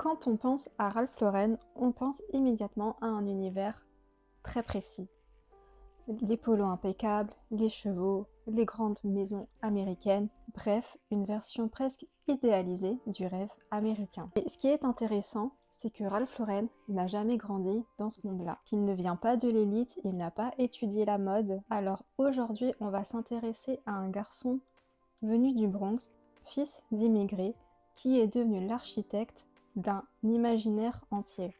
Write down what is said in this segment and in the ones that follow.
Quand on pense à Ralph Lauren, on pense immédiatement à un univers très précis. Les polos impeccables, les chevaux, les grandes maisons américaines, bref, une version presque idéalisée du rêve américain. Et ce qui est intéressant, c'est que Ralph Lauren n'a jamais grandi dans ce monde-là. Il ne vient pas de l'élite, il n'a pas étudié la mode. Alors aujourd'hui, on va s'intéresser à un garçon venu du Bronx, fils d'immigrés, qui est devenu l'architecte d'un imaginaire entier.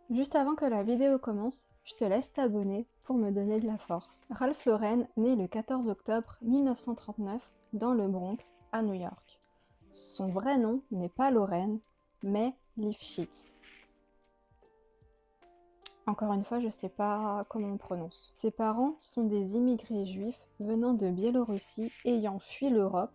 Juste avant que la vidéo commence, je te laisse t'abonner pour me donner de la force. Ralph Lauren naît le 14 octobre 1939 dans le Bronx, à New York. Son vrai nom n'est pas Lauren, mais Lifshitz. Encore une fois, je ne sais pas comment on prononce. Ses parents sont des immigrés juifs venant de Biélorussie ayant fui l'Europe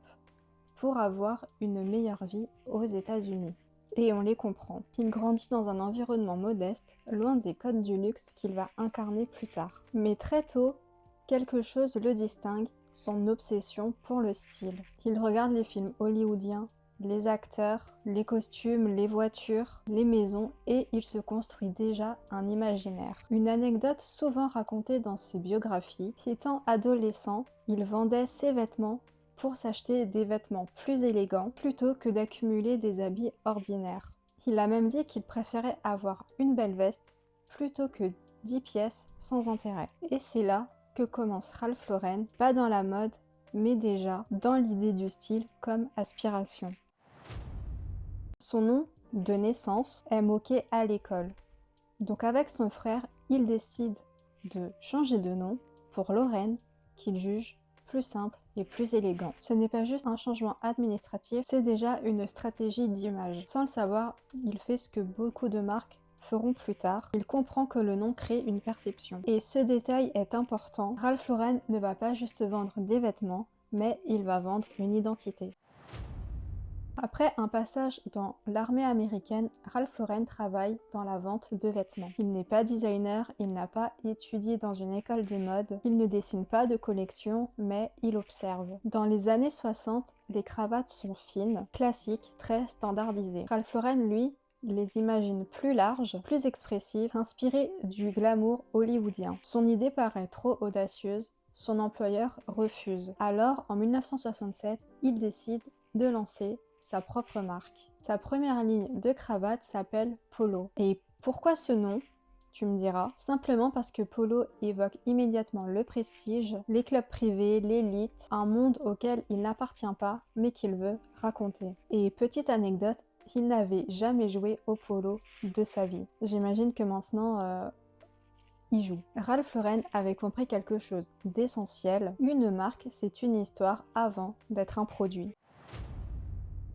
pour avoir une meilleure vie aux États-Unis. Et on les comprend. Il grandit dans un environnement modeste, loin des codes du luxe qu'il va incarner plus tard. Mais très tôt, quelque chose le distingue, son obsession pour le style. Il regarde les films hollywoodiens, les acteurs, les costumes, les voitures, les maisons, et il se construit déjà un imaginaire. Une anecdote souvent racontée dans ses biographies, étant adolescent, il vendait ses vêtements pour s'acheter des vêtements plus élégants plutôt que d'accumuler des habits ordinaires. Il a même dit qu'il préférait avoir une belle veste plutôt que 10 pièces sans intérêt. Et c'est là que commence Ralph Lauren, pas dans la mode, mais déjà dans l'idée du style comme aspiration. Son nom de naissance est moqué à l'école. Donc avec son frère, il décide de changer de nom pour Lauren, qu'il juge plus simple et plus élégant. Ce n'est pas juste un changement administratif, c'est déjà une stratégie d'image. Sans le savoir, il fait ce que beaucoup de marques feront plus tard. Il comprend que le nom crée une perception. Et ce détail est important. Ralph Lauren ne va pas juste vendre des vêtements, mais il va vendre une identité. Après un passage dans l'armée américaine, Ralph Lauren travaille dans la vente de vêtements. Il n'est pas designer, il n'a pas étudié dans une école de mode, il ne dessine pas de collection, mais il observe. Dans les années 60, les cravates sont fines, classiques, très standardisées. Ralph Lauren, lui, les imagine plus larges, plus expressives, inspirées du glamour hollywoodien. Son idée paraît trop audacieuse, son employeur refuse. Alors, en 1967, il décide de lancer sa propre marque. Sa première ligne de cravate s'appelle Polo. Et pourquoi ce nom ? Tu me diras. Simplement parce que Polo évoque immédiatement le prestige, les clubs privés, l'élite, un monde auquel il n'appartient pas, mais qu'il veut raconter. Et petite anecdote, il n'avait jamais joué au polo de sa vie. J'imagine que maintenant, il joue. Ralph Lauren avait compris quelque chose d'essentiel. Une marque, c'est une histoire avant d'être un produit.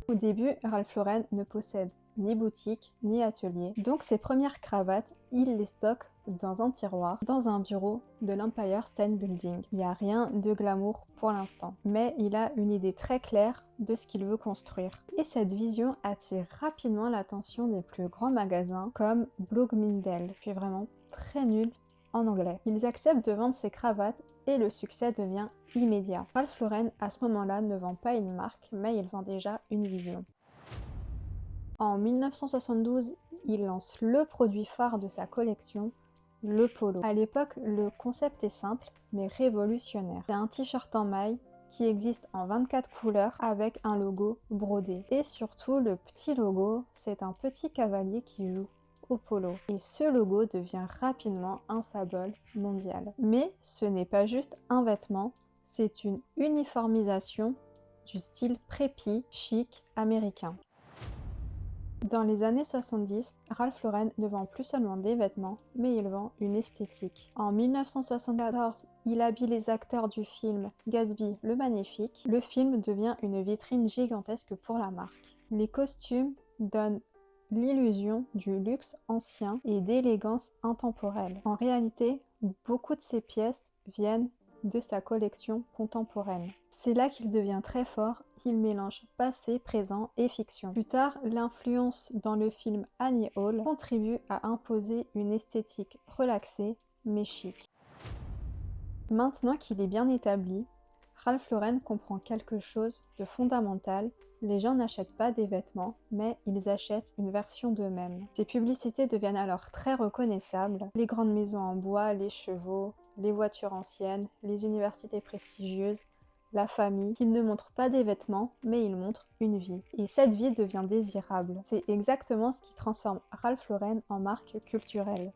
Au début, Ralph Lauren ne possède ni boutique, ni atelier, donc ses premières cravates, il les stocke dans un tiroir, dans un bureau de l'Empire State Building. Il n'y a rien de glamour pour l'instant, mais il a une idée très claire de ce qu'il veut construire. Et cette vision attire rapidement l'attention des plus grands magasins comme Bloomingdale's. Je suis vraiment très nulle en anglais. Ils acceptent de vendre ses cravates et le succès devient immédiat. Ralph Lauren, à ce moment-là, ne vend pas une marque, mais il vend déjà une vision. En 1972, il lance le produit phare de sa collection, le polo. À l'époque, le concept est simple, mais révolutionnaire. C'est un t-shirt en maille qui existe en 24 couleurs avec un logo brodé. Et surtout, le petit logo, c'est un petit cavalier qui joue au polo. Et ce logo devient rapidement un symbole mondial. Mais ce n'est pas juste un vêtement, c'est une uniformisation du style préppy chic américain. Dans les années 70, Ralph Lauren ne vend plus seulement des vêtements, mais il vend une esthétique. En 1974, il habille les acteurs du film Gatsby le Magnifique. Le film devient une vitrine gigantesque pour la marque. Les costumes donnent l'illusion du luxe ancien et d'élégance intemporelle. En réalité, beaucoup de ces pièces viennent de sa collection contemporaine. C'est là qu'il devient très fort, il mélange passé, présent et fiction. Plus tard, l'influence dans le film Annie Hall contribue à imposer une esthétique relaxée mais chic. Maintenant qu'il est bien établi, Ralph Lauren comprend quelque chose de fondamental. Les gens n'achètent pas des vêtements, mais ils achètent une version d'eux-mêmes. Ces publicités deviennent alors très reconnaissables. Les grandes maisons en bois, les chevaux, les voitures anciennes, les universités prestigieuses, la famille. Ils ne montrent pas des vêtements, mais ils montrent une vie. Et cette vie devient désirable. C'est exactement ce qui transforme Ralph Lauren en marque culturelle.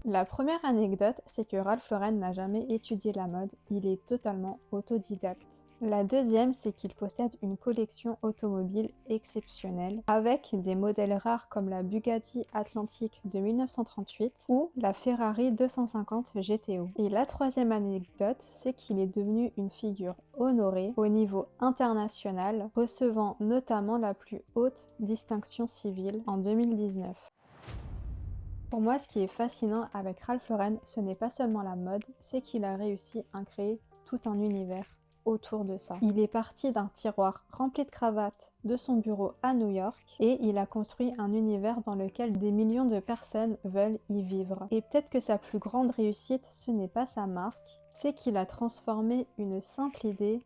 La première anecdote, c'est que Ralph Lauren n'a jamais étudié la mode, il est totalement autodidacte. La deuxième, c'est qu'il possède une collection automobile exceptionnelle, avec des modèles rares comme la Bugatti Atlantic de 1938 ou la Ferrari 250 GTO. Et la troisième anecdote, c'est qu'il est devenu une figure honorée au niveau international, recevant notamment la plus haute distinction civile en 2019. Pour moi, ce qui est fascinant avec Ralph Lauren, ce n'est pas seulement la mode, c'est qu'il a réussi à créer tout un univers autour de ça. Il est parti d'un tiroir rempli de cravates de son bureau à New York et il a construit un univers dans lequel des millions de personnes veulent y vivre. Et peut-être que sa plus grande réussite, ce n'est pas sa marque, c'est qu'il a transformé une simple idée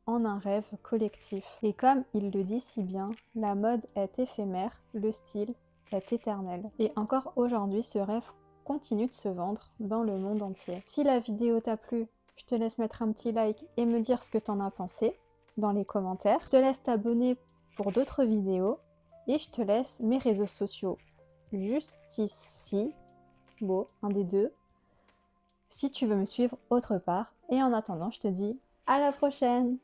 en un rêve collectif. Et comme il le dit si bien, la mode est éphémère, le style est éternel. Et encore aujourd'hui, ce rêve continue de se vendre dans le monde entier. Si la vidéo t'a plu, je te laisse mettre un petit like et me dire ce que t'en as pensé dans les commentaires. Je te laisse t'abonner pour d'autres vidéos et je te laisse mes réseaux sociaux juste ici. Bon, un des deux. Si tu veux me suivre autre part. Et en attendant, je te dis à la prochaine!